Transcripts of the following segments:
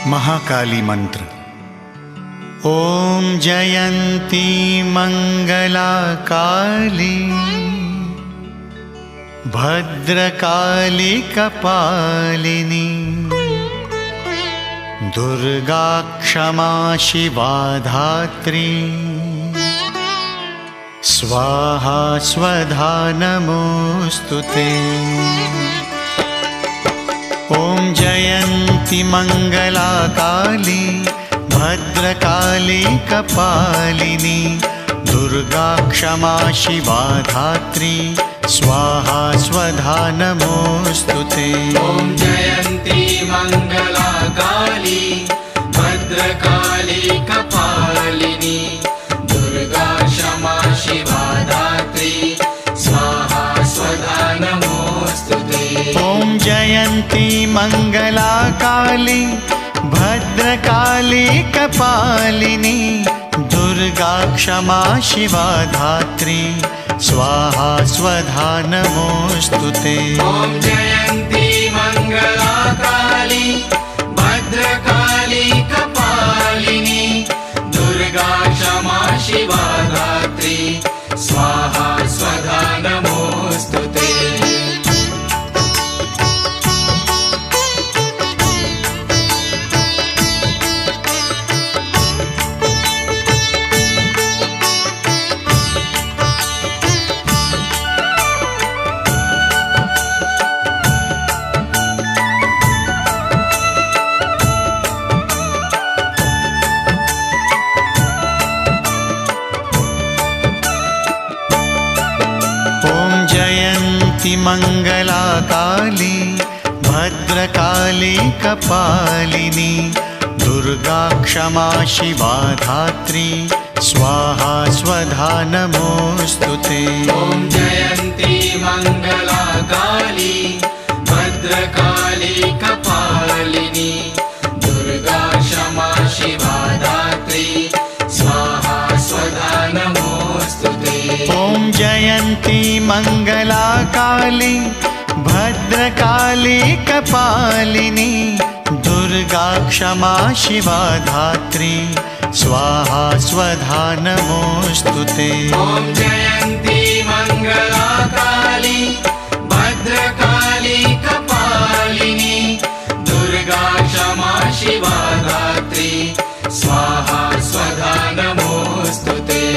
महाकाली मंत्र। ओम जयंती मंगला काली भद्रकाली कपालिनी दुर्गा क्षमा शिवा धात्री स्वाहा स्वधा नमोस्तुते। ओम जयंती मंगला काली भद्रकाली कपालिनी दुर्गा क्षमा शिवा धात्री स्वाहा स्वधा नमोस्तुते। ओम जयंती मंगला काली भद्रकाली कपालिनी दुर्गा क्षमा शिवा धात्री स्वाहा स्वधा नमोस्तुते। ओम जयंती मंगला काली भद्रकाली कपालिनी दुर्गा क्षमा शिवा धात्री स्वाहा स्वधा नमोस्तुते। ओम जयंती मंगला काली भद्रकाली कपालिनी दुर्गा क्षमा शिवा धात्री स्वाहा स्वधा नमोस्तुते। मंगला काली भद्रकाली कपालिनी दुर्गा क्षमा शिवा धात्री स्वाहा स्वधा नमोस्तुते। ओम जयंती मंगला काली भद्रकाली कपालिनी दुर्गा क्षमा शिवा धात्री स्वाहा स्वधा नमोस्तुते। ओम जयंती मंगला काली भद्रकाली कपालिनी दुर्गा क्षमा शिवा धात्री स्वाहा स्वधा नमोस्तुते। ओम जयंती मंगला काली भद्रकाली कपालिनी दुर्गा क्षमा शिवा धात्री स्वाहा स्वधा नमोस्तुते।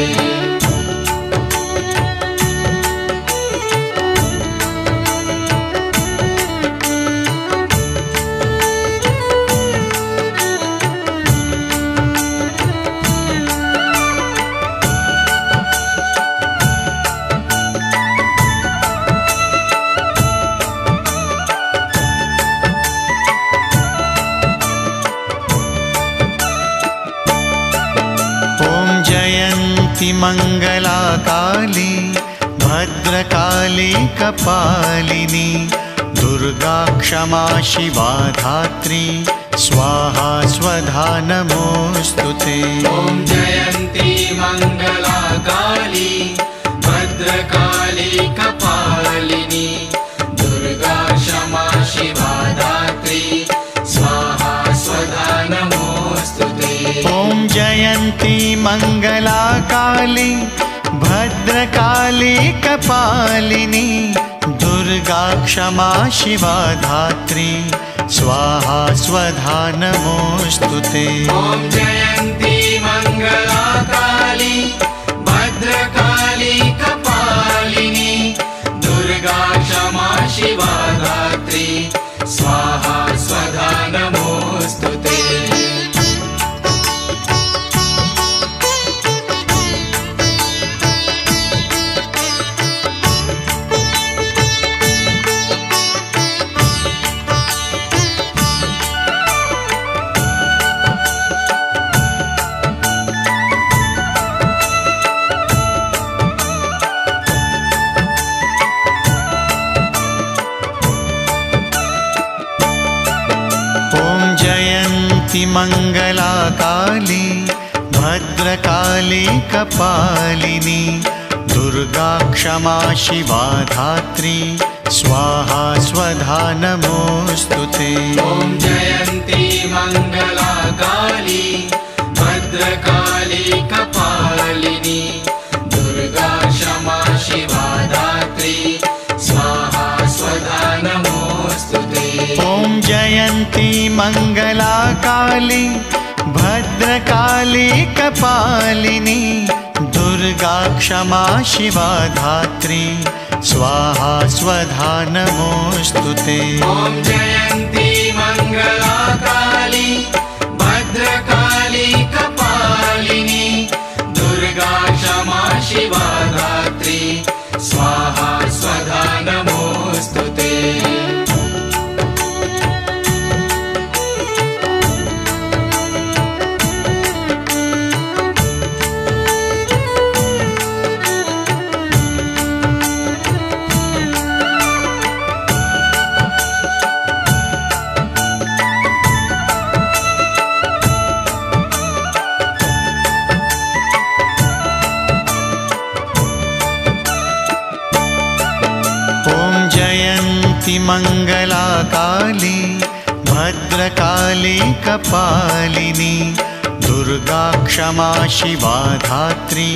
मंगला काली भद्रकाली कपालिनी दुर्गा क्षमा शिवा धात्री स्वाहा स्वधा नमोस्तुते। ओम जयंती मंगला काली भद्रकाली कपालिनी दुर्गा क्षमा शिवा धात्री स्वाहा स्वधा नमोस्तुते। ओम जयंती मंगला काली भद्रकाली कपालिनी दुर्गा क्षमा शिवा धात्री स्वाहा स्वधा नमोस्तुते। ओम जयंती मंगला काली भद्रकाली कपालिनी दुर्गा क्षमा शिवा धात्री स्वाहा स्वधा नमोस्तुते। मंगला काली भद्रकाली कपालिनी दुर्गा क्षमा शिवा धात्री स्वाहा स्वधा नमोस्तुते। ओम जयंती मङ्गला काली भद्रकाली कपालिनी दुर्गा क्षमा शिवा धात्री स्वाहा स्वधा नमोऽस्तुते। ॐ जयन्ती मङ्गला काली भद्रकाली कपालिनी दुर्गा क्षमा शिवा धात्री स्वाहा स्वधा नमोऽस्तुते। ॐ जयन्ती मङ्गला काली भद्रकाली कपालिनी दुर्गा क्षमा शिवा धात्री स्वाहा स्वधा नमोऽस्तुते। मङ्गला काली भद्रकाली कपालिनी दुर्गा क्षमा शिवा धात्री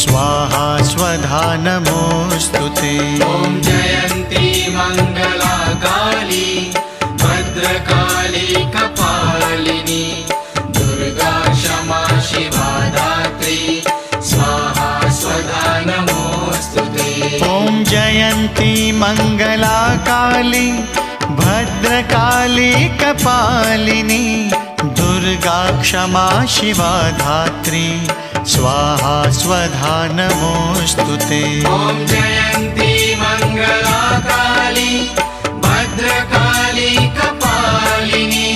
स्वाहा स्वधा नमोऽस्तुते। ॐ जयन्ती मङ्गला काली भद्रकाली कपालिनी दुर्गा क्षमा शिवा धात्री स्वाहा स्वधा नमोऽस्तुते। ॐ जयन्ती मङ्गला काली भद्रकाली कपालिनी दुर्गा क्षमा शिवा धात्री स्वाहा स्वधा नमोऽस्तुते। ॐ जयन्ती मङ्गला काली भद्रकाली कपालिनी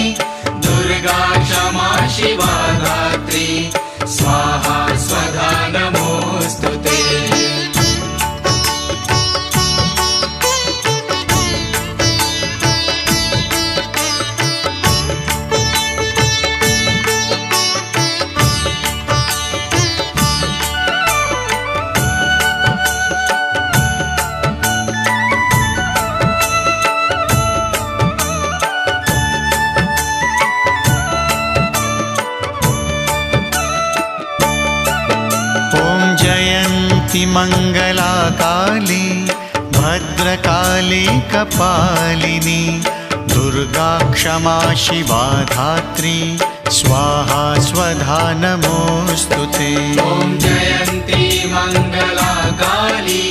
दुर्गा क्षमा शिवा धात्री स्वाहा स्वधा नमोऽस्तुते। मङ्गला काली भद्रकाली कपालिनी दुर्गा क्षमा शिवा धात्री स्वाहा स्वधा नमोऽस्तुते। ॐ जयन्ती मङ्गला काली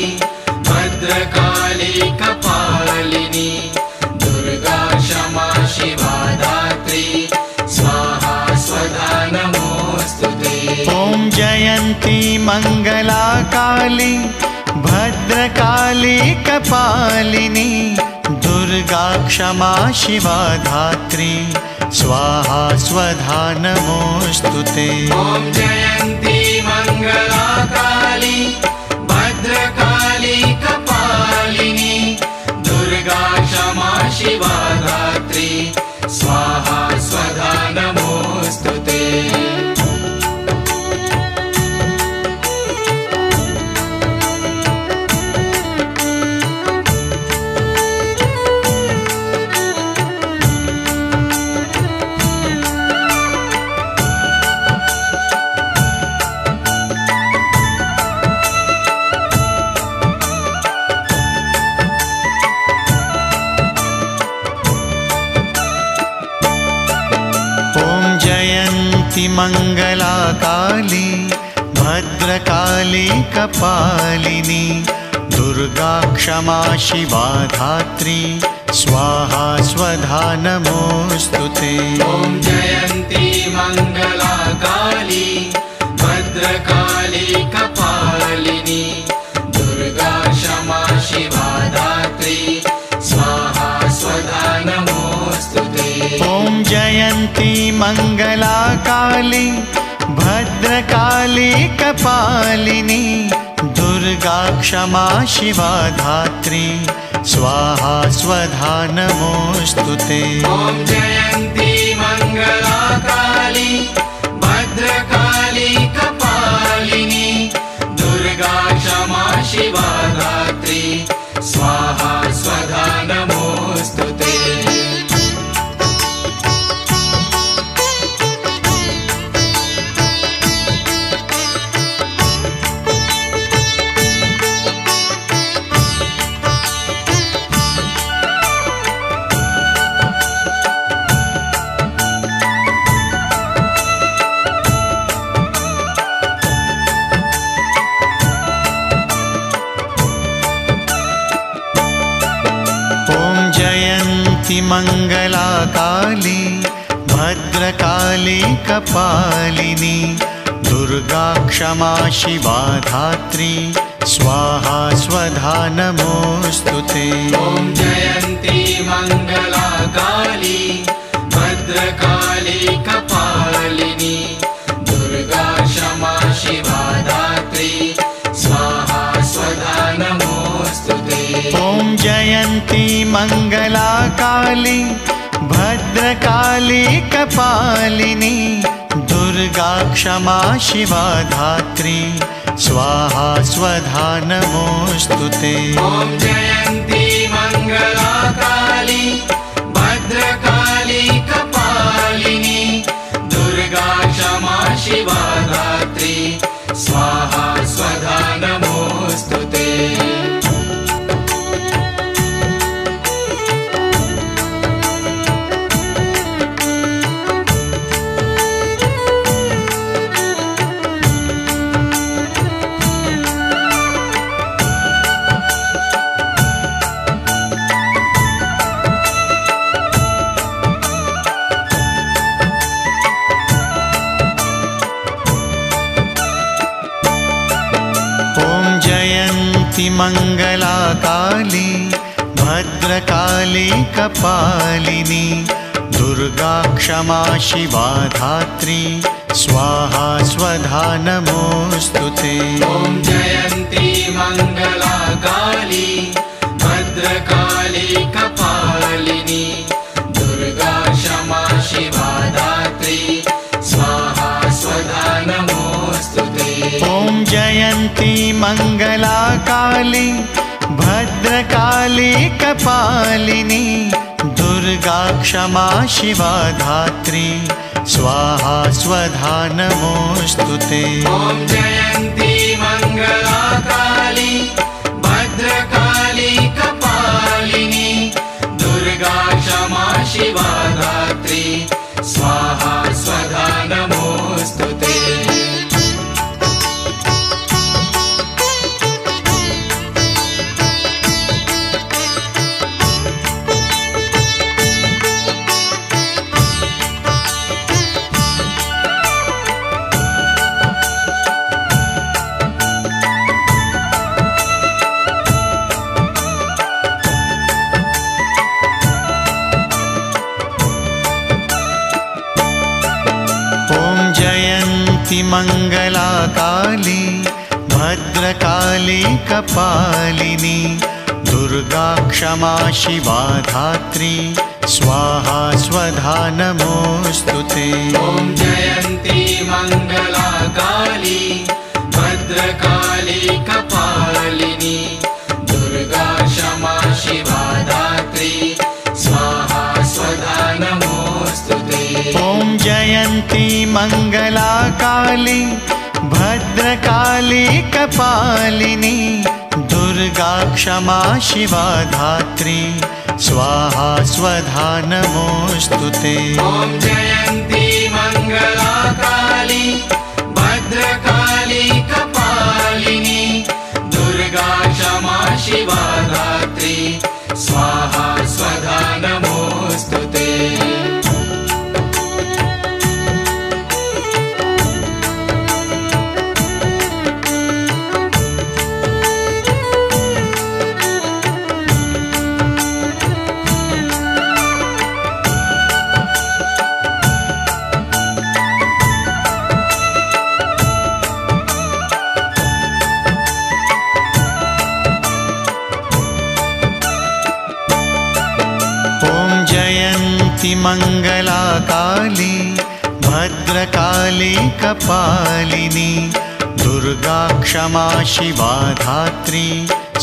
भद्रकाली कपालिनी दुर्गा क्षमा शिवा धात्री स्वाहा स्वधा नमोऽस्तुते। ॐ जयन्ती मङ्गला काली भद्रकाली कपालिनी दुर्गा क्षमा शिवा धात्री स्वाहा स्वधा नमोऽस्तुते। ॐ जयन्ती मङ्गला काली भद्रकाली कपालिनी दुर्गा क्षमा शिवा धात्री स्वाहा स्वधा नमोऽस्तुते। मङ्गला काली भद्रकाली कपालिनी दुर्गा क्षमा शिवा धात्री स्वाहा स्वधा नमोऽस्तुते। ॐ जयन्ती मङ्गला काली भद्रकाली कपालिनी दुर्गा क्षमा शिवा धात्री स्वाहा स्वधा नमोऽस्तुते। ॐ जयन्ती मङ्गला काली भद्रकाली कपालिनी दुर्गा क्षमा शिवा धात्री स्वाहा स्वधा नमोऽस्तुते। ॐ जयन्ती मङ्गला काली भद्रकाली कपालिनी दुर्गा क्षमा शिवा धात्री स्वाहा स्वधा नमोऽस्तुते। जयन्ती मङ्गला काली भद्रकाली कपालिनी दुर्गा क्षमा शिवा धात्री स्वाहा स्वधा नमोऽस्तु ते। ॐ जयन्ती मङ्गला काली भद्रकाली कपालिनी दुर्गा क्षमा शिवा धात्री स्वाहा स्वधा नमोऽस्तु ते। ॐ जयन्ती मङ्गला काली भद्रकाली कपालिनी दुर्गा क्षमा शिवा धात्री स्वाहा स्वधा नमोऽस्तु ते। ॐ जयन्ती मङ्गला काली भद्रकाली कपालिनी दुर्गा क्षमा शिवा धात्री स्वाहा स्वधा नमोऽस्तु ते। मङ्गला काली भद्रकाली कपालिनी दुर्गा क्षमा शिवा धात्री स्वाहा स्वधा नमोऽस्तु ते। ॐ जयन्ती मङ्गला काली भद्रकाली कपालिनी दुर्गा क्षमा शिवा धात्री स्वाहा स्वधा नमोऽस्तु ते। ॐ जयन्ती मङ्गला काली भद्रकाली कपालिनी दुर्गा क्षमा शिवा धात्री स्वाहा स्वधा नमोऽस्तु ते। ॐ जयन्ती मङ्गला काली भद्रकाली कपालिनी दुर्गा क्षमा शिवा धात्री स्वाहा स्वधा नमोऽस्तु ते। मङ्गला काली भद्रकाली कपालिनी दुर्गा क्षमा शिवा धात्री स्वाहा स्वधा नमोऽस्तु ते। ॐ जयन्ती मङ्गला काली भद्रकाली कपालिनी दुर्गा क्षमा शिवा धात्री स्वाहा स्वधा नमोऽस्तु ते। ॐ जयन्ती मङ्गला काली भद्रकाली कपालिनी दुर्गा क्षमा शिवा धात्री स्वाहा स्वधा नमोऽस्तु ते। ॐ जयन्ती मङ्गला काली भद्रकाली कपालिनी दुर्गा क्षमा शिवा धात्री स्वाहा स्वधा नमोऽस्तु ते। मङ्गला काली भद्रकाली कपालिनी दुर्गा क्षमा शिवा धात्री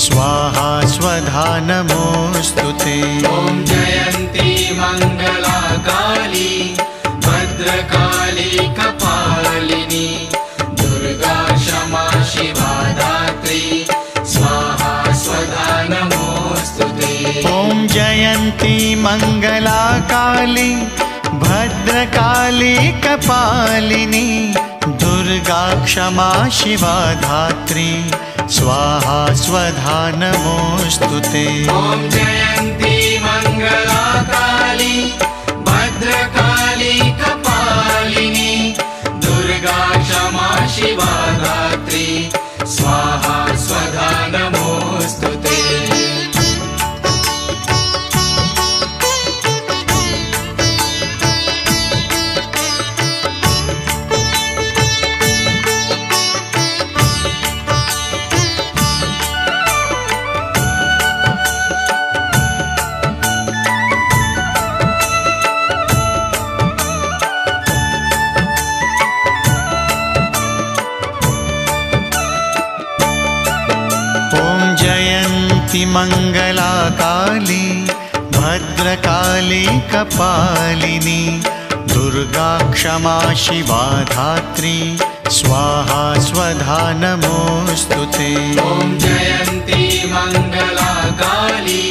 स्वाहा स्वधा नमोऽस्तु ते। ॐ जयन्ती मङ्गला काली भद्रकाली कपालिनी दुर्गा क्षमा शिवा धात्री स्वाहा स्वधा नमोऽस्तु ते। ॐ जयन्ती मङ्गला काली भद्रकाली कपालिनी दुर्गा क्षमा शिवा धात्री स्वाहा स्वधा नमोऽस्तु ते। ॐ जयन्ती मङ्गलाकाली भद्रकाली कपालिनी दुर्गा क्षमा शिवा धात्री स्वाहा स्वधा नमोऽस्तु ते। मङ्गलाकाली भद्रकाली कपालिनी दुर्गा क्षमा शिवा धात्री स्वाहा स्वधा नमोऽस्तु ते। ॐ जयन्ती मङ्गलाकाली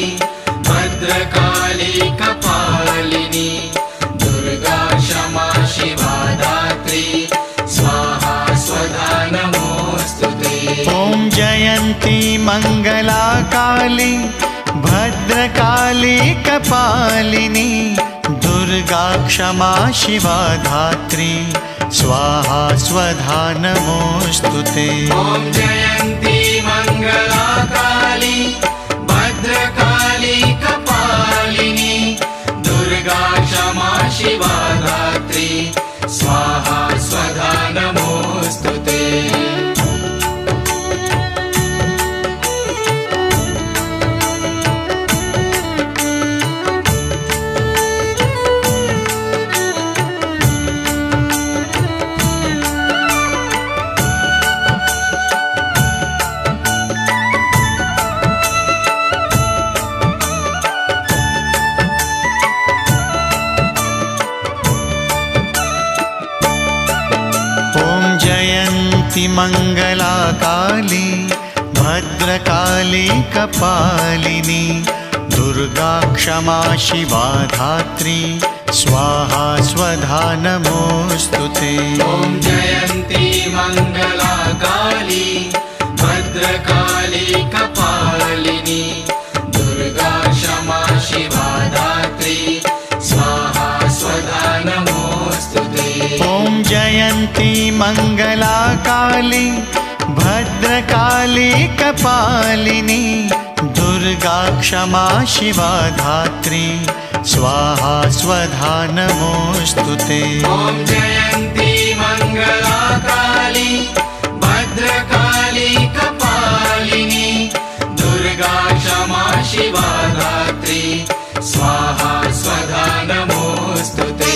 भद्रकाली कपालिनी दुर्गा क्षमा शिवा धात्री स्वाहा स्वधा नमोऽस्तु ते। ॐ जयन्ती मङ्गलाकाली भद्रकाली कपालिनी दुर्गा क्षमा शिवा धात्री स्वाहा स्वधा नमोऽस्तु ते। ॐ जयन्ती मङ्गलाकाली भद्रकाली कपालिनी दुर्गा क्षमा शिवा धात्री स्वाहा स्वधा नमोऽस्तु ते। मङ्गलाकाली भद्रकाली कपालिनी दुर्गा क्षमा शिवा धात्री स्वाहा स्वधा नमोऽस्तु ते। ॐ जयन्ती मङ्गलाकाली भद्रकाली कपालिनी दुर्गा क्षमा शिवा धात्री स्वाहा स्वधा नमोऽस्तु ते। ॐ जयन्ती मङ्गलाकाली भद्रकाली कपालिनी दुर्गा क्षमा शिवा धात्री स्वाहा स्वधा नमोऽस्तु ते। ॐ जयन्ती मङ्गलाकाली भद्रकाली कपालिनी दुर्गा क्षमा शिवा धात्री स्वाहा स्वधा नमोऽस्तु ते।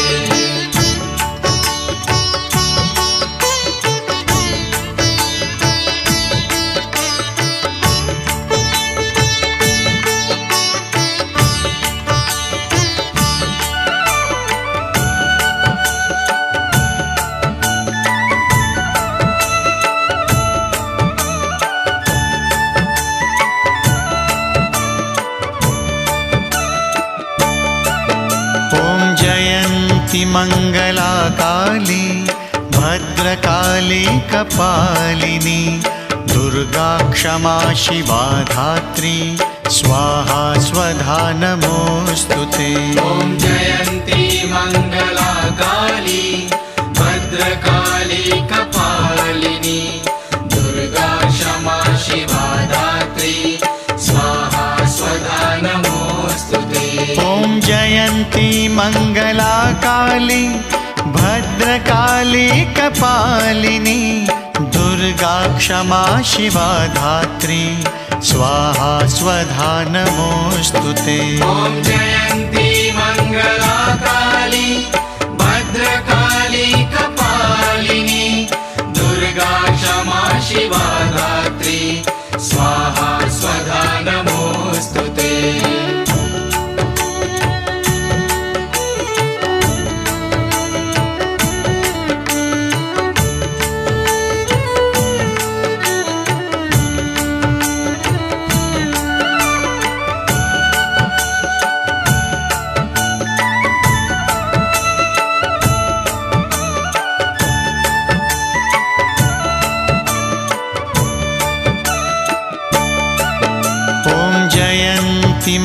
मङ्गलाकाली भद्रकाली कपालिनी दुर्गा क्षमा शिवा धात्री स्वाहा स्वधा नमोऽस्तु ते। ॐ जयन्ती मङ्गलाकाली भद्रकाली कपालिनी दुर्गा क्षमा शिवा धात्री स्वाहा स्वधा नमोऽस्तु ते। ॐ जयन्ती मङ्गलाकाली भद्रकाली कपालिनी दुर्गा क्षमा शिवा धात्री स्वाहा स्वधा नमोऽस्तु ते। ॐ जयन्ती मङ्गलाकाली भद्रकाली कपालिनी दुर्गा क्षमा शिवा धात्री स्वाहा स्वधा नमोऽस्तु ते।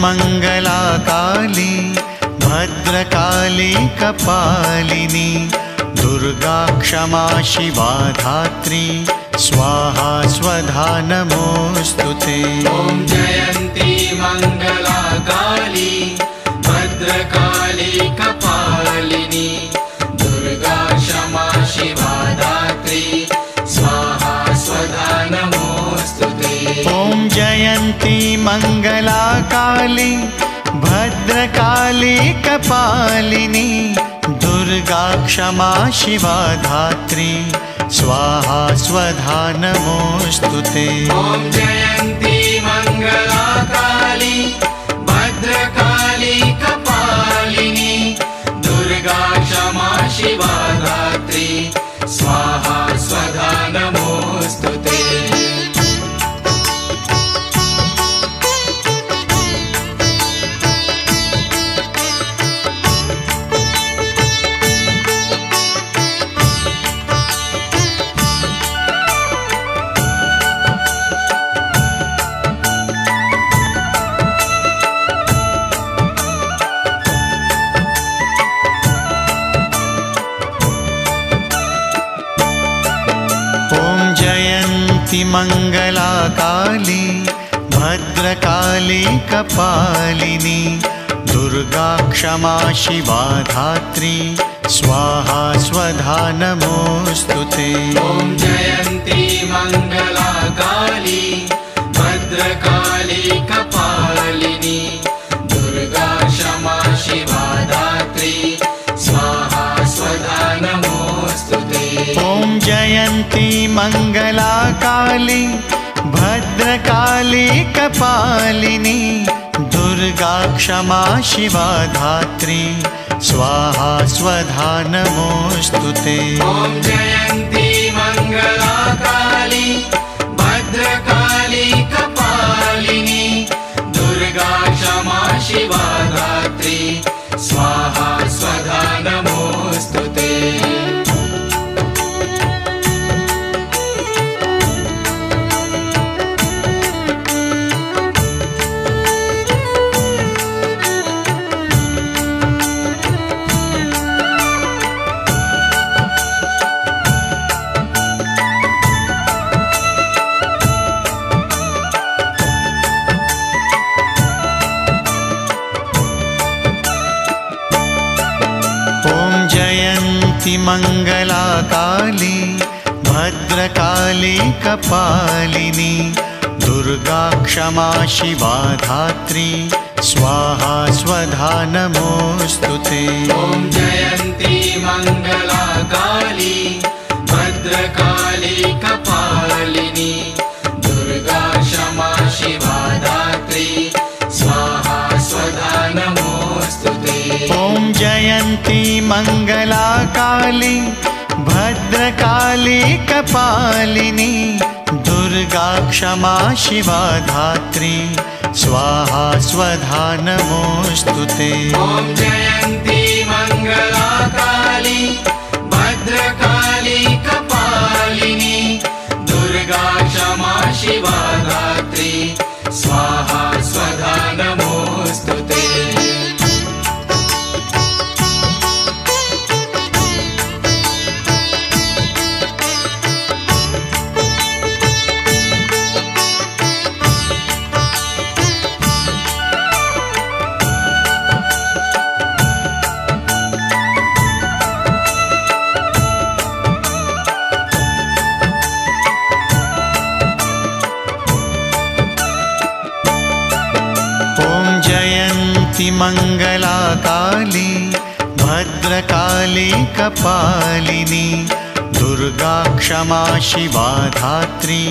मङ्गलाकाली काली भद्रकाली कपालिनी दुर्गा क्षमा शिवा धात्री स्वाहा स्वधा नमोस्तुते। ॐ जयन्ती मङ्गला काली भद्रकाली कपालिनी दुर्गा क्षमा शिवा धात्री स्वाहा स्वधा नमोस्तुते। ॐ जयन्ती मङ्गला काली भद्रकाली कपालिनी दुर्गा क्षमा शिवा धात्री स्वाहा स्वधा नमोस्तुते। ॐ जयन्ती मङ्गला काली भद्रकाली कपालिनी दुर्गा क्षमा शिवा धात्री स्वाहा स्वधा नमोस्तुते। मङ्गला काली भद्रकाली कपालिनी दुर्गा क्षमा शिवा धात्री स्वाहा स्वधा नमोस्तुते। ॐ जयन्ती मङ्गला काली भद्रकाली कपालिनी दुर्गा क्षमा शिवा धात्री स्वाहा स्वधा नमोस्तुते। ॐ जयन्ती मङ्गला काली भद्रकाली कपालिनी दुर्गा क्षमा शिवा धात्री स्वाहा स्वधा नमोस्तुते। ॐ जयन्ती मङ्गला काली भद्रकाली कपालिनी दुर्गा क्षमा शिवा धात्री स्वाहा स्वधा नमोस्तुते। मङ्गला काली भद्रकाली कपालिनी दुर्गा क्षमा शिवा धात्री स्वाहा स्वधा नमोस्तुते। ॐ जयन्ती मङ्गला काली भद्रकाली कपालिनी दुर्गा क्षमा शिवा धात्री स्वाहा स्वधा नमोस्तुते। ॐ जयन्ती मङ्गला काली भद्रकाली कपालिनी दुर्गा क्षमा शिवा धात्री स्वाहा स्वधा नमोस्तुते। ॐ जयन्ती मङ्गला काली भद्रकाली कपालिनी दुर्गा क्षमा शिवा धात्री स्वाहा स्वधा नमोस्तुते। मङ्गला काली भद्रकाली कपालिनी दुर्गा क्षमा शिवा धात्री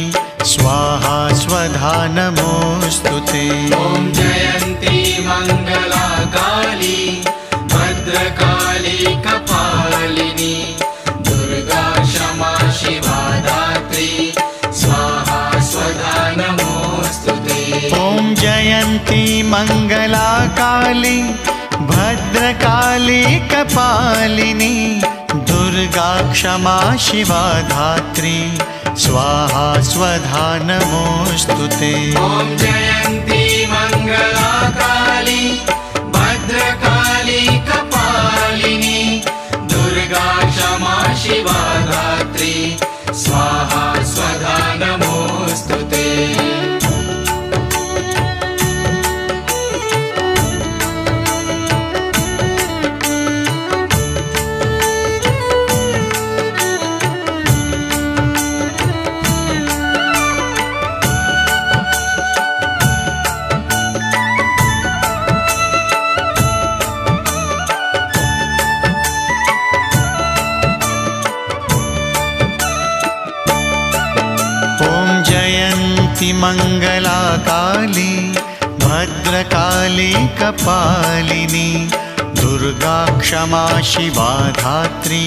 स्वाहा स्वधा नमोस्तुते। ॐ जयन्ती मङ्गला काली भद्रकाली कपालिनी दुर्गा क्षमा शिवा धात्री स्वाहा स्वधा नमोस्तुते। ॐ जयन्ती मङ्गला काली भद्रकाली कपालिनी दुर्गा क्षमा शिवा धात्री स्वाहा स्वधा नमोस्तुते। ॐ जयन्ती मङ्गला काली जयन्ती मङ्गला काली भद्रकाली कपालिनी दुर्गा क्षमा शिवा धात्री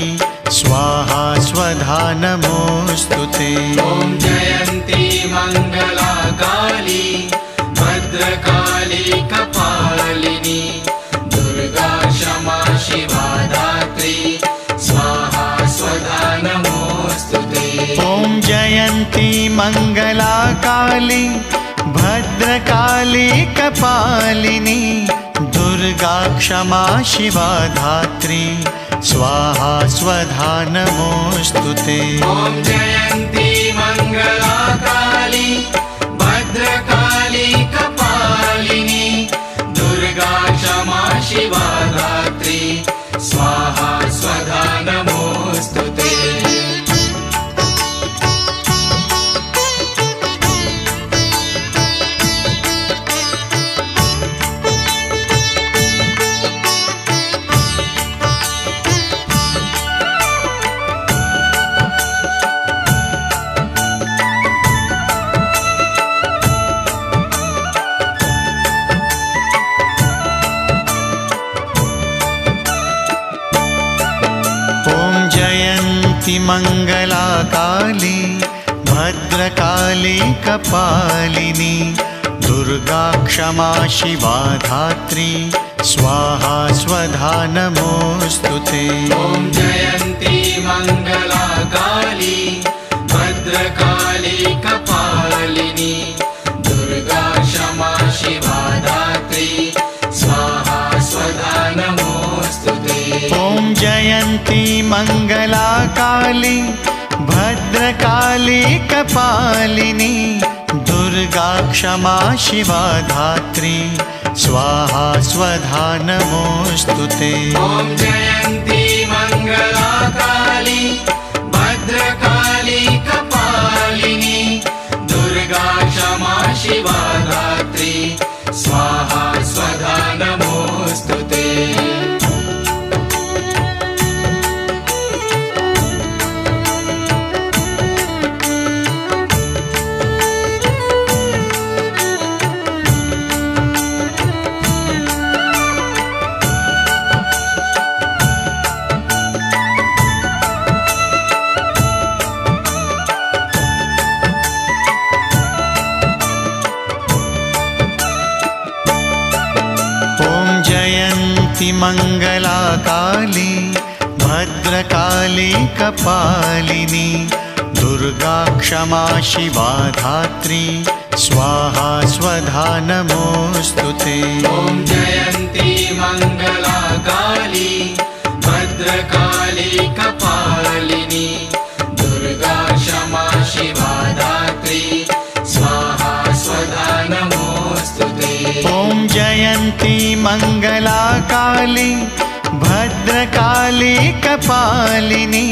स्वाहा स्वधा नमोऽस्तु ते। ॐ जयन्ती मङ्गला काली भद्रकाली कपालिनी दुर्गा क्षमा शिवा धात्री स्वाहा स्वधा नमोऽस्तु ते। ॐ जयन्ती मङ्गला काली भद्रकाली कपालिनी दुर्गा क्षमा शिवा धात्री स्वाहा स्वधा नमोऽस्तु ते। ॐ जयन्ती मङ्गला काली भद्रकाली कपालिनी दुर्गा क्षमा शिवा धात्री स्वाहा स्वधा नमोऽस्तु ते। मङ्गला काली भद्रकाली कपालिनी दुर्गा क्षमा शिवा धात्री स्वाहा स्वधा नमोऽस्तु ते। ॐ जयन्ती मङ्गला काली भद्रकाली कपालिनी दुर्गा क्षमा शिवा धात्री स्वाहा स्वधा नमोऽस्तु ते। ॐ जयन्ती मङ्गला काली भद्रकाली कपालिनी दुर्गा क्षमा शिवा धात्री स्वाहा स्वधा नमोऽस्तु ते। ॐ जयन्ती मङ्गला काली भद्रकाली कपालिनी दुर्गा क्षमा शिवा धात्री स्वाहा स्वधा नमोऽस्तु ते। मङ्गला काली भद्रकाली कपालिनी दुर्गा क्षमा शिवा धात्री स्वाहा स्वधा नमोऽस्तु ते। ॐ जयन्ती मङ्गला काली भद्रकाली कपालिनी दुर्गा क्षमा शिवा धात्री स्वाहा स्वधा नमोऽस्तु ते। ॐ जयन्ती मङ्गला काली भद्रकाली कपालिनी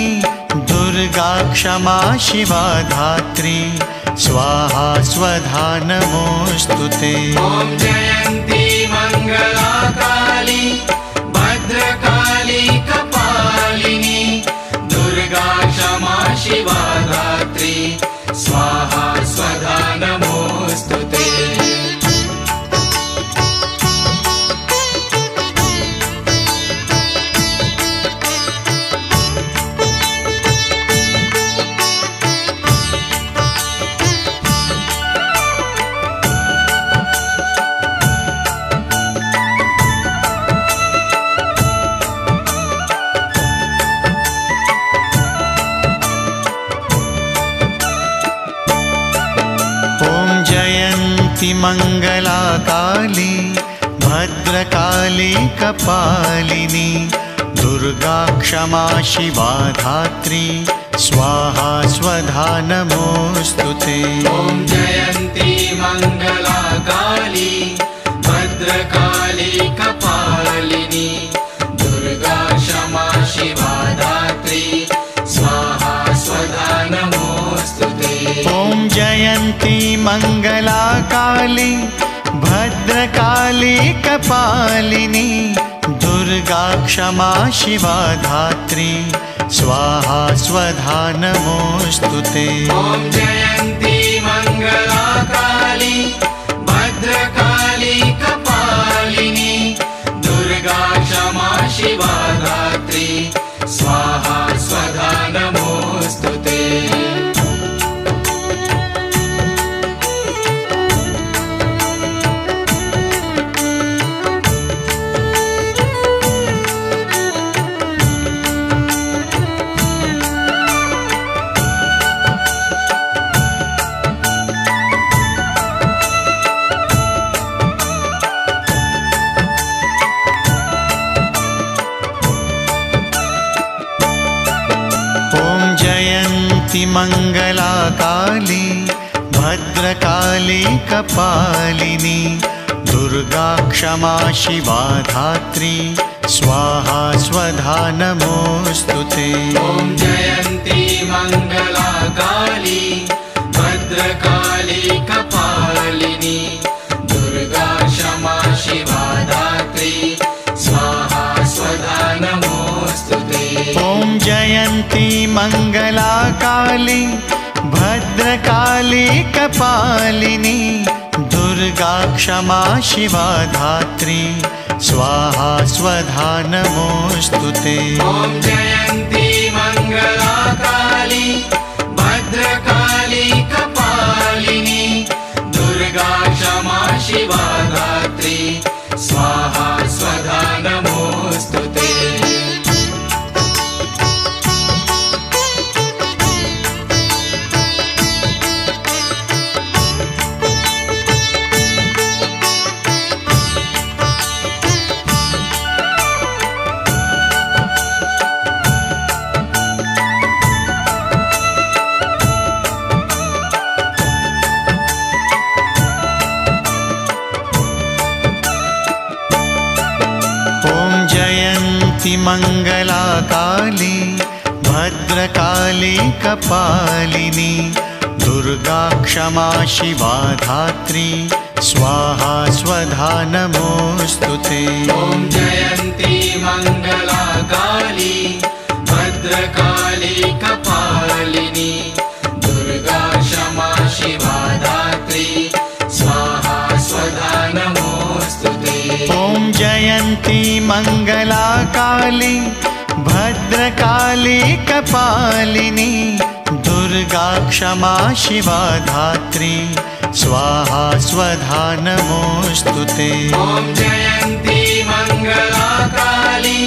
दुर्गा क्षमा शिवा धात्री स्वाहा स्वधा नमोऽस्तु ते। ॐ जयन्ती मङ्गला काली भद्रकाली कपालिनी दुर्गा क्षमा शिवा धात्री स्वाहा स्वधा नमोऽस्तु ते। मङ्गला काली भद्रकाली कपालिनी दुर्गा क्षमा शिवा धात्री स्वाहा स्वधा नमोऽस्तु ते। ॐ जयन्ती मङ्गला काली भद्रकाली कपालिनी दुर्गा क्षमा शिवा धात्री स्वाहा स्वधा नमोऽस्तु ते। ॐ जयन्ती मङ्गला काली भद्रकाली कपालिनी दुर्गा क्षमा शिवा धात्री स्वाहा स्वधा नमोऽस्तु ते। ॐ जयन्ती मङ्गला काली भद्रकाली कपालिनी दुर्गा क्षमा शिवा धात्री स्वाहा स्वधा नमोऽस्तु ते। मङ्गला काली भद्रकाली कपालिनी दुर्गा क्षमा शिवा धात्री स्वाहा स्वधा नमोऽस्तु ते। ॐ जयन्ती मङ्गला काली भद्रकाली कपालिनी दुर्गा क्षमा शिवा धात्री स्वाहा स्वधा नमोऽस्तु ते। ॐ जयन्ती मङ्गला काली भद्रकाली कपालिनी दुर्गा क्षमा शिवा धात्री स्वाहा स्वधा नमोऽस्तु ते। ॐ जयन्ती मङ्गला काली भद्रकाली कपालिनी दुर्गा क्षमा शिवा धात्री स्वाहा स्वधा नमोऽस्तु ते। मङ्गला काली भद्रकाली कपालिनी दुर्गा क्षमा शिवा धात्री स्वाहा स्वधा नमोऽस्तु ते। ॐ जयन्ती मङ्गला काली भद्रकाली कपालिनी दुर्गा क्षमा शिवा धात्री स्वाहा स्वधा नमोऽस्तु ते। ॐ जयन्ती मङ्गला काली भद्रकाली कपालिनी दुर्गा क्षमा शिवा धात्री स्वाहा स्वधा नमोऽस्तु ते। ॐ जयन्ती मङ्गला काली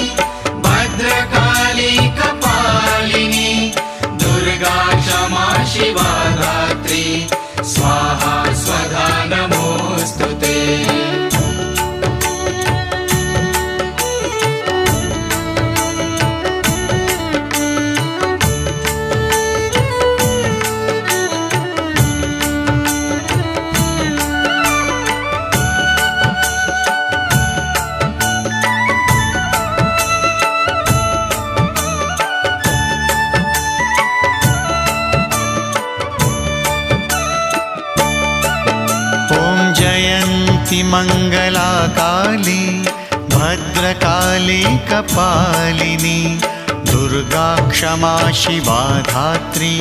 भद्रकाली कपालिनी दुर्गा क्षमा शिवा धात्री स्वाहा स्वधा नमोऽस्तु ते। मङ्गला काली भद्रकाली कपालिनी दुर्गा क्षमा शिवा धात्री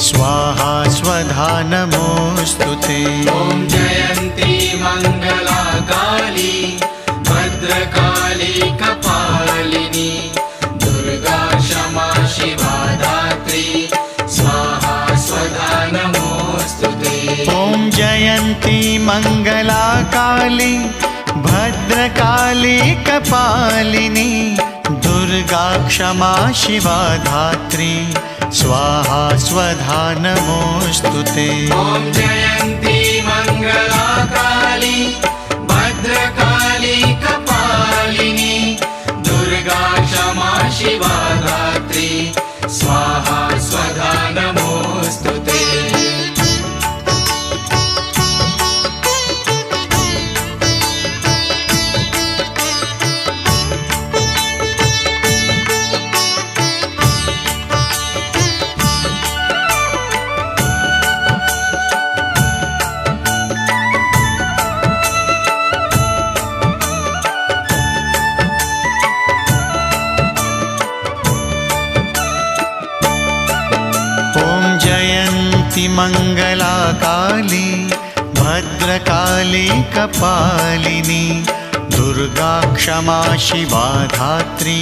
स्वाहा स्वधा नमोऽस्तु ते। ॐ जयन्ती मङ्गला काली भद्रकाली कपालिनी दुर्गा क्षमा शिवा धात्री स्वाहा स्वधा नमोऽस्तु ते। ॐ जयन्ती मङ्गला काली भद्रकाली कपालिनी दुर्गा क्षमा शिवा धात्री स्वाहा स्वधा नमोऽस्तु ते। ॐ जयन्ती मङ्गला काली भद्रकाली कपालिनी दुर्गा क्षमा शिवा धात्री स्वाहा स्वधा नमोऽस्तु ते। जयन्ती मङ्गला काली भद्रकाली कपालिनी दुर्गा क्षमा शिवा धात्री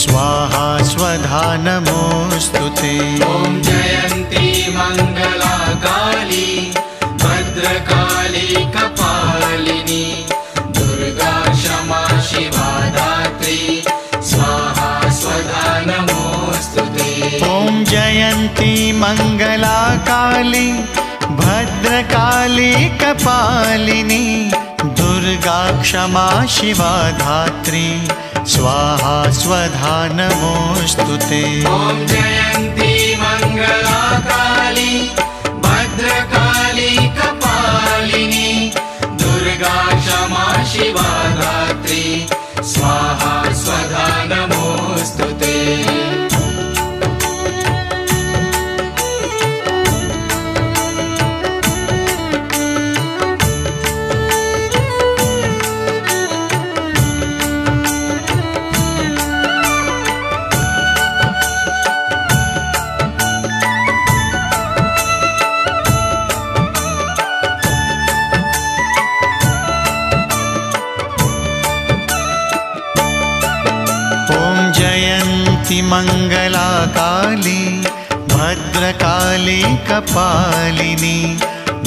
स्वाहा स्वधा नमोऽस्तु ते। ॐ जयन्ती मङ्गला काली भद्रकाली कपालिनी दुर्गा क्षमा शिवा धात्री स्वाहा स्वधा नमोऽस्तु ते। ॐ जयन्ती मङ्गला काली भद्रकाली कपालिनी दुर्गा क्षमा शिवा धात्री स्वाहा स्वधा नमोऽस्तु ते। ॐ जयन्ती मङ्गला काली भद्रकाली कपालिनी दुर्गा क्षमा शिवा धात्री स्वाहा स्वधा नमोऽस्तु ते। मङ्गला काली भद्रकाली कपालिनी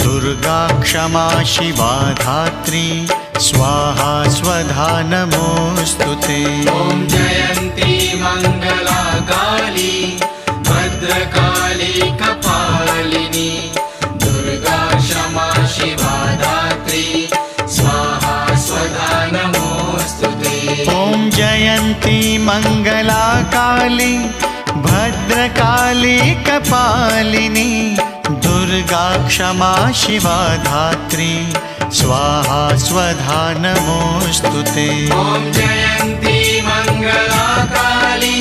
दुर्गा क्षमा शिवा धात्री स्वाहा स्वधा नमोऽस्तु ते। ॐ जयन्ती मङ्गला काली भद्रकाली कपालिनी दुर्गा क्षमा शिवा धात्री स्वाहा स्वधा नमोऽस्तु ते। ॐ जयन्ती मङ्गला काली भद्रकाली कपालिनी दुर्गा क्षमा शिवा धात्री स्वाहा स्वधा नमोऽस्तु ते। ॐ जयन्ती मङ्गला काली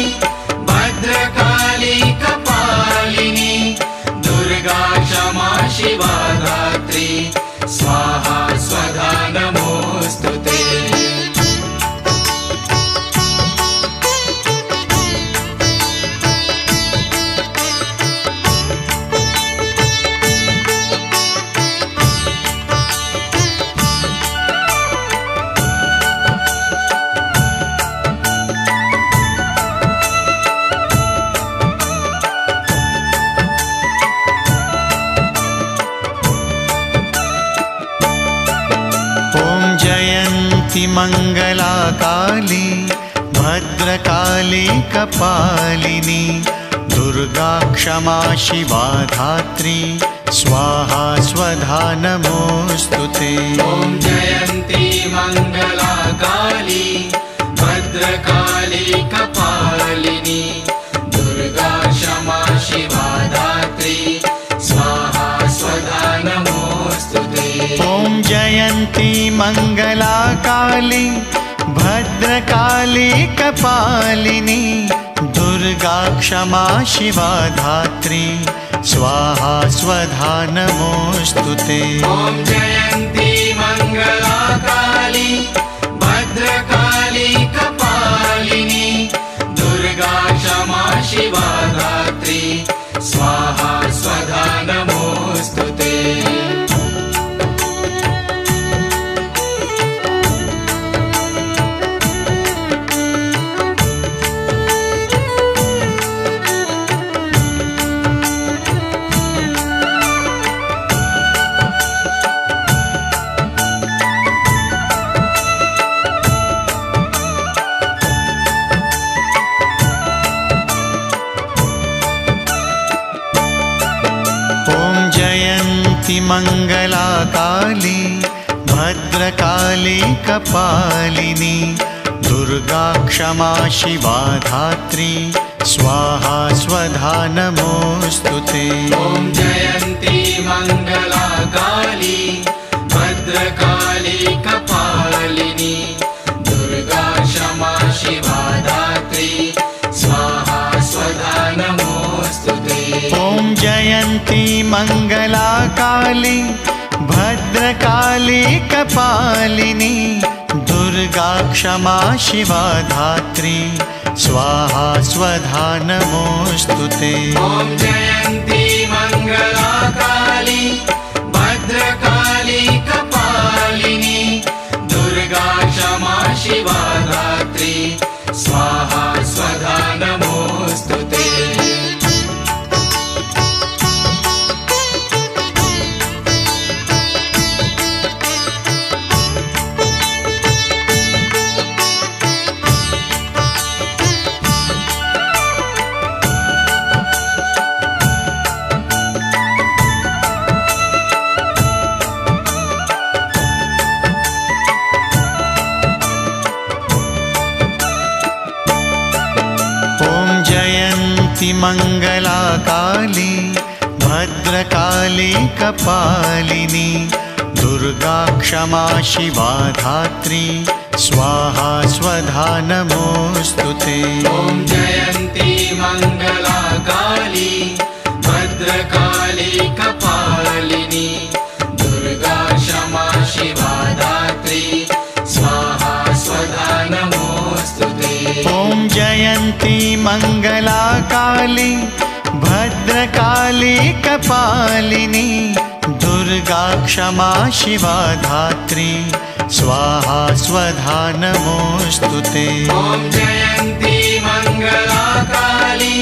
भद्रकाली कपालिनी दुर्गा क्षमा शिवा धात्री स्वाहा स्वधा नमोऽस्तु ते। मङ्गला काली भद्रकाली कपालिनी दुर्गा क्षमा शिवा धात्री स्वाहा स्वधा नमोऽस्तु ते। ॐ जयन्ती मङ्गला काली भद्रकाली कपालिनी दुर्गा क्षमा शिवा धात्री स्वाहा स्वधा नमोऽस्तु ते। ॐ जयन्ती मङ्गला काली भद्रकाली कपालिनी दुर्गा क्षमा शिवा धात्री स्वाहा स्वधा नमोऽस्तु ते। ॐ जयन्ती मङ्गला काली भद्रकाली कपालिनी दुर्गा क्षमा शिवा धात्री स्वाहा स्वधा नमोऽस्तु ते। मङ्गला काली भद्रकाली कपालिनी दुर्गा क्षमा शिवा धात्री स्वाहा स्वधा नमोऽस्तु ते। ॐ जयन्ती मङ्गला काली भद्रकाली कपालिनी दुर्गा क्षमा शिवा धात्री स्वाहा स्वधा नमोऽस्तु ते। ॐ जयन्ती मङ्गला काली भद्रकाली कपालिनी दुर्गा क्षमा शिवा धात्री स्वाहा स्वधा नमोऽस्तु ते। ॐ जयन्ती मङ्गला काली भद्रकाली कपालिनी दुर्गा क्षमा शिवा धात्री स्वाहा स्वधा नमोऽस्तु ते। मङ्गला काली भद्रकाली कपालिनी दुर्गा क्षमा शिवा धात्री स्वाहा स्वधा नमोऽस्तु ते। ॐ जयन्ती मङ्गला काली भद्रकाली कपालिनी दुर्गा क्षमा शिवा धात्री स्वाहा स्वधा नमोऽस्तु ते। ॐ जयन्ती मङ्गला काली भद्रकाली कपालिनी दुर्गा क्षमा शिवा धात्री स्वाहा स्वधा नमोऽस्तु ते। ॐ जयन्ती मङ्गला काली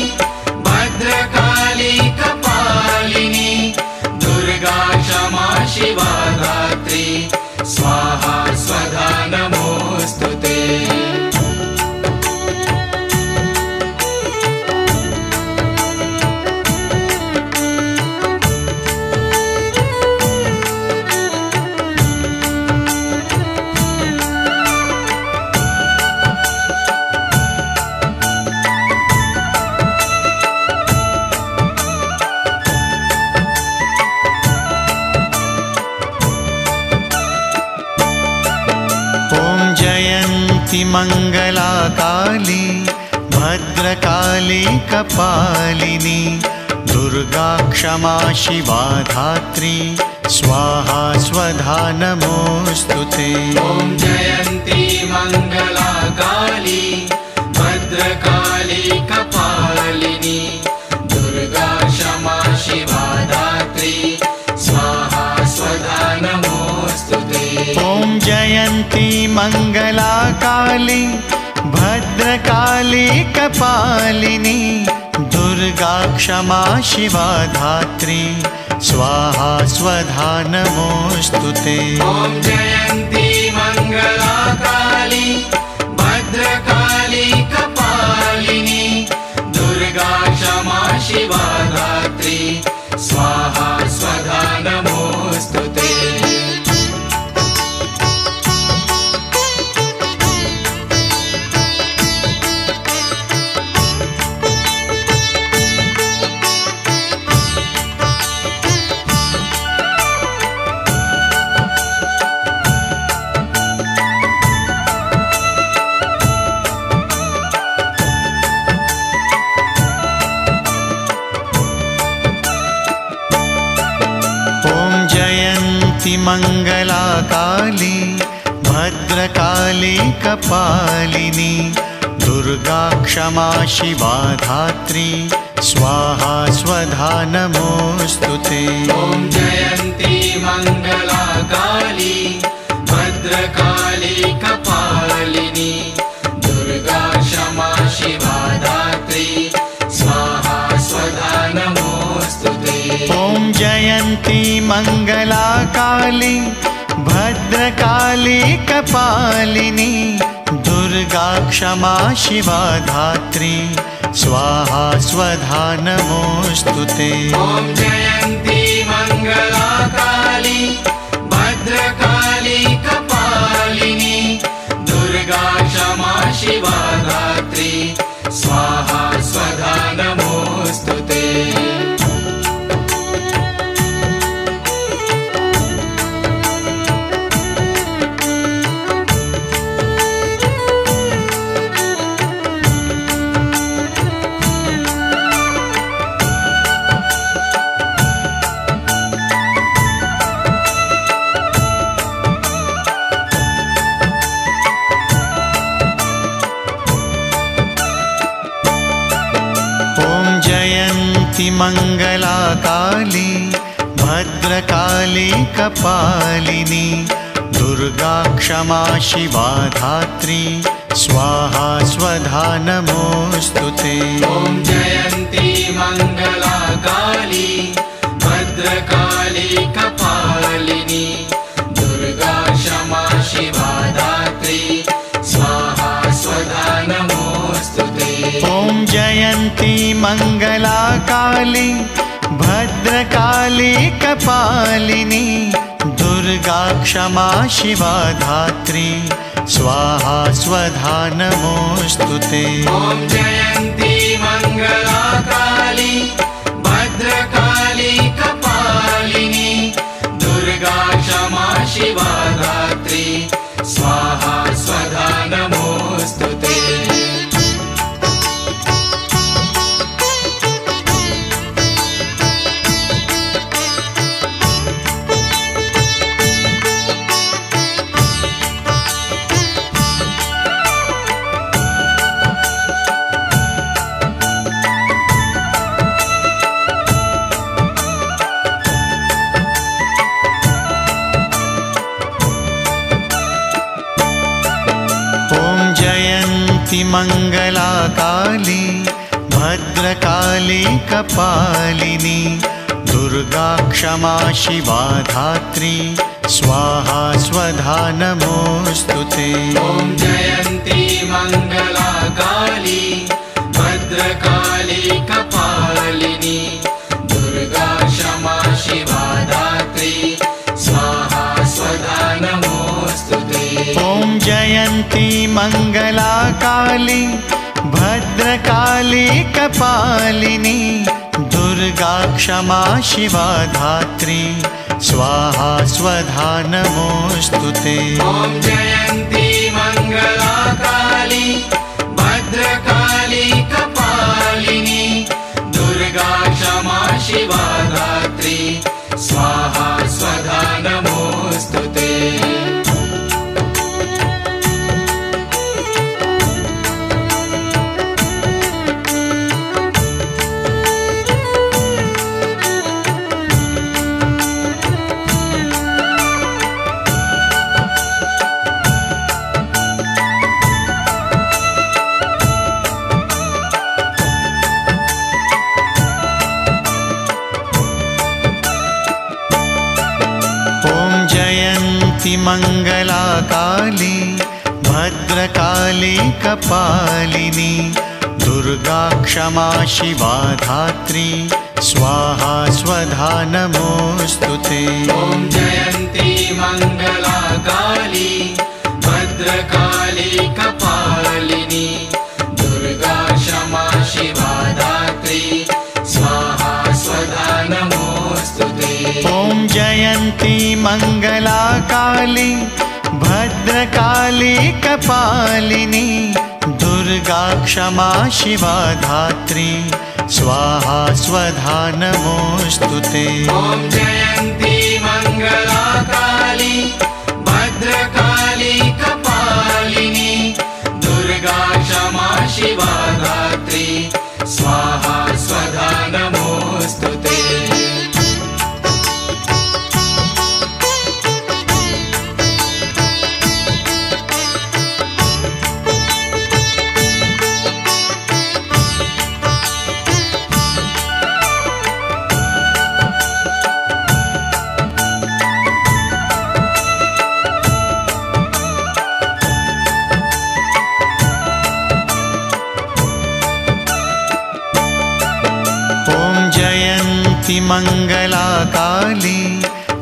भद्रकाली कपालिनी दुर्गा क्षमा शिवा धात्री स्वाहा स्वधा नमोऽस्तु ते। मङ्गला काली भद्रकाली कपालिनी दुर्गा क्षमा शिवा धात्री स्वाहा स्वधा नमोऽस्तु ते। ॐ जयन्ती मङ्गला काली भद्रकाली कपालिनी दुर्गा क्षमा शिवा धात्री स्वाहा स्वधा नमोऽस्तु ते। ॐ जयन्ती मङ्गला काली भद्रकाली कपालिनी दुर्गा क्षमा शिवा धात्री स्वाहा स्वधा नमोऽस्तु ते। ॐ जयन्ती मङ्गला काली भद्रकाली कपालिनी दुर्गा क्षमा शिवा धात्री स्वाहा स्वधा नमोऽस्तु ते। मङ्गला काली भद्रकाली कपालिनी दुर्गा क्षमा शिवा धात्री स्वाहा स्वधा नमोऽस्तु ते। ॐ जयन्ती मङ्गला काली भद्रकाली कपालिनी दुर्गा क्षमा शिवा धात्री स्वाहा स्वधा नमोऽस्तु ते। ॐ जयन्ती मङ्गला काली भद्रकाली कपालिनी दुर्गा क्षमा शिवा धात्री स्वाहा स्वधा नमोऽस्तु ते। ॐ जयन्ती मङ्गला काली भद्रकाली कपालिनी दुर्गा क्षमा शिवा धात्री स्वाहा स्वधा नमोऽस्तु ते। जयन्ती मङ्गला काली भद्रकाली कपालिनी दुर्गा क्षमा शिवा धात्री स्वाहा स्वधा नमोऽस्तु ते। ॐ जयन्ती मङ्गला काली भद्रकाली कपालिनी दुर्गा क्षमा शिवा धात्री स्वाहा स्वधा नमोऽस्तु ते। ॐ जयन्ती मङ्गला काली भद्रकाली कपालिनी दुर्गा क्षमा शिवा धात्री स्वाहा स्वधा नमोऽस्तु ते। ॐ जयन्ती मङ्गला काली भद्रकाली कपालिनी दुर्गा क्षमा शिवा धात्री स्वाहा स्वधा नमोऽस्तु ते। मङ्गला काली भद्रकाली कपालिनी दुर्गा क्षमा शिवा धात्री स्वाहा स्वधा नमोऽस्तु ते। ॐ जयन्ती मङ्गला काली भद्रकाली कपालिनी दुर्गा क्षमा शिवा धात्री स्वाहा स्वधा नमोऽस्तु ते। ॐ जयन्ती मङ्गला काली भद्रकाली कपालिनी दुर्गा क्षमा शिवा धात्री स्वाहा स्वधा नमोऽस्तु ते। ॐ जयन्ती मङ्गला काली भद्रकाली कपालिनी दुर्गा क्षमा शिवा धात्री स्वाहा स्वधा नमोऽस्तु ते। मङ्गला काली भद्रकाली कपालिनी दुर्गा क्षमा शिवा धात्री स्वाहा स्वधा नमोऽस्तु ते। ॐ जयन्ती मङ्गला काली भद्रकाली कपालिनी दुर्गा क्षमा शिवा धात्री स्वाहा स्वधा नमोऽस्तु ते। ॐ जयन्ती मङ्गला काली भद्रकाली कपालिनी दुर्गा क्षमा शिवा धात्री स्वाहा स्वधा नमोऽस्तु ते। ॐ जयन्ती मङ्गला काली भद्रकाली कपालिनी दुर्गा क्षमा शिवा धात्री स्वाहा स्वधा नमोऽस्तु ते। मङ्गला काली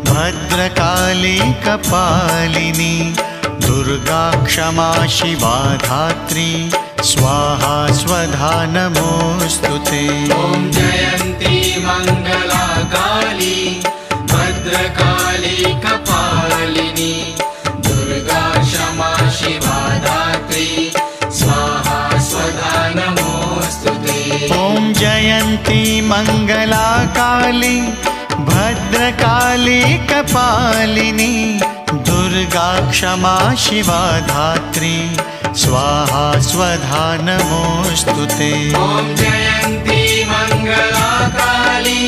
भद्रकाली कपालिनी दुर्गा क्षमा शिवा धात्री स्वाहा स्वधा नमोऽस्तु ते। ॐ जयन्ती मङ्गला काली भद्रकाली कपालिनी दुर्गा क्षमा शिवा धात्री स्वाहा स्वधा नमोऽस्तु ते। ॐ जयन्ती मङ्गला काली भद्रकाली कपालिनी दुर्गा क्षमा शिवा धात्री स्वाहा स्वधा नमोऽस्तु ते। ॐ जयन्ती मङ्गला काली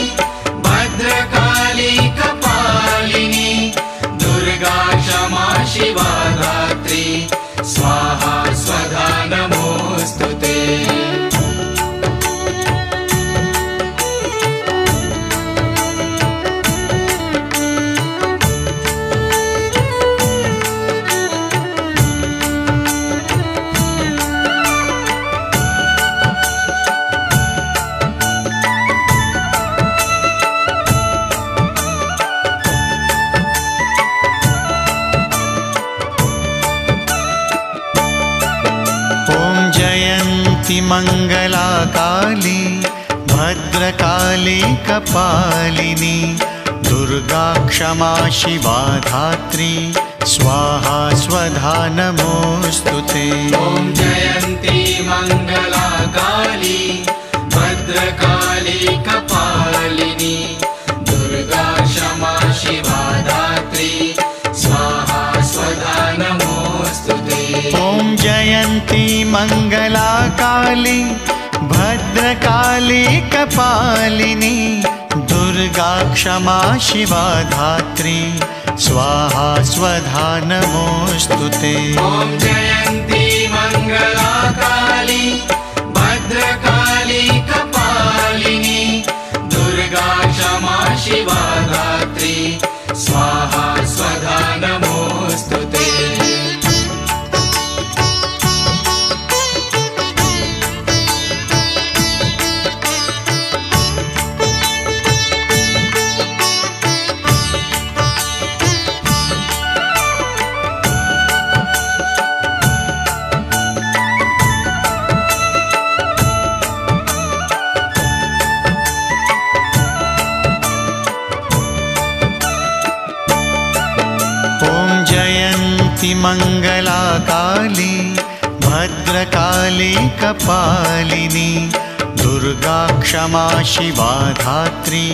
भद्रकाली कपालिनी दुर्गा क्षमा शिवा धात्री स्वाहा स्वधा नमोऽस्तु ते। मङ्गला काली भद्रकाली कपालिनी दुर्गा क्षमा शिवा धात्री स्वाहा स्वधा नमोऽस्तु ते। ॐ जयन्ती मङ्गला काली भद्रकाली कपालिनी दुर्गा क्षमा शिवा धात्री स्वाहा स्वधा नमोऽस्तु ते। ॐ जयन्ती मङ्गला काली भद्रकाली कपालिनी दुर्गा क्षमा शिवा धात्री स्वाहा स्वधा नमोऽस्तु ते। ॐ जयन्ती मङ्गला काली भद्रकाली कपालिनी दुर्गा क्षमा शिवा धात्री स्वाहा स्वधा नमोऽस्तु ते। मङ्गला काली भद्रकाली कपालिनी दुर्गा क्षमा शिवा धात्री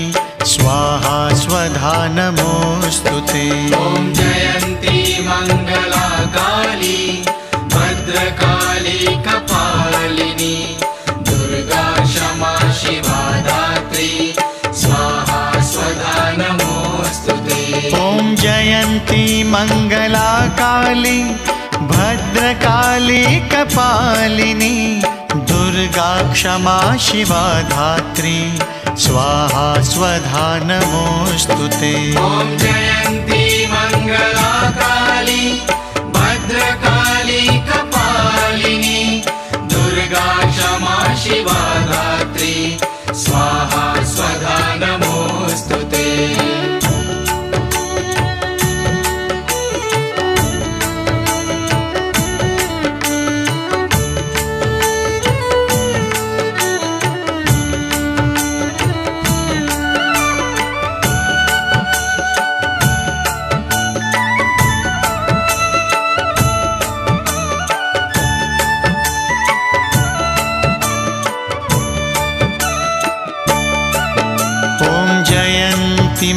स्वाहा स्वधा नमोऽस्तु ते। ॐ जयन्ती मङ्गला काली भद्रकाली कपालिनी दुर्गा क्षमा शिवा धात्री स्वाहा स्वधा नमोऽस्तु ते। ॐ जयन्ती मङ्गला काली भद्रकाली कपालिनी दुर्गा क्षमा शिवा धात्री स्वाहा स्वधा नमोऽस्तु ते। ॐ जयन्ती मङ्गला काली भद्रकाली कपालिनी दुर्गा क्षमा शिवा धात्री स्वाहा स्वधा नमोऽस्तु ते।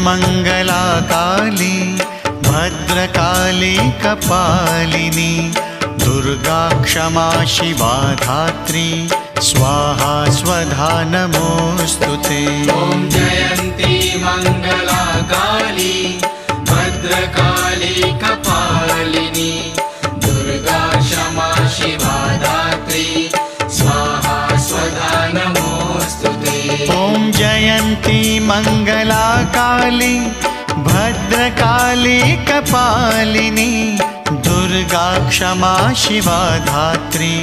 मङ्गला काली भद्रकाली कपालिनी दुर्गा क्षमा शिवा धात्री स्वाहा स्वधा नमोऽस्तु ते। ॐ जयन्ती मङ्गला काली भद्रकाली कपालिनी दुर्गा क्षमा शिवा धात्री स्वाहा स्वधा नमोऽस्तु ते। ॐ जयन्ती मङ्गला काली भद्रकाली कपालिनी दुर्गा क्षमा शिवा धात्री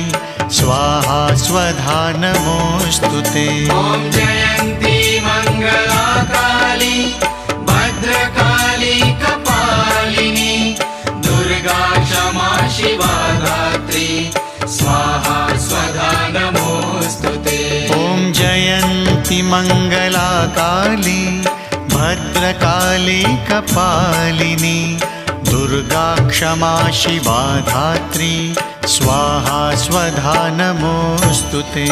स्वाहा स्वधा नमोऽस्तु ते। ॐ जयन्ती मङ्गला काली भद्रकाली कपालिनी दुर्गा क्षमा शिवा धात्री स्वाहा स्वधा नमोऽस्तु ते। ॐ जयन्ती मङ्गला काली भद्रकाली कपालिनी दुर्गा क्षमा शिवा धात्री स्वाहा स्वधा नमोऽस्तु ते।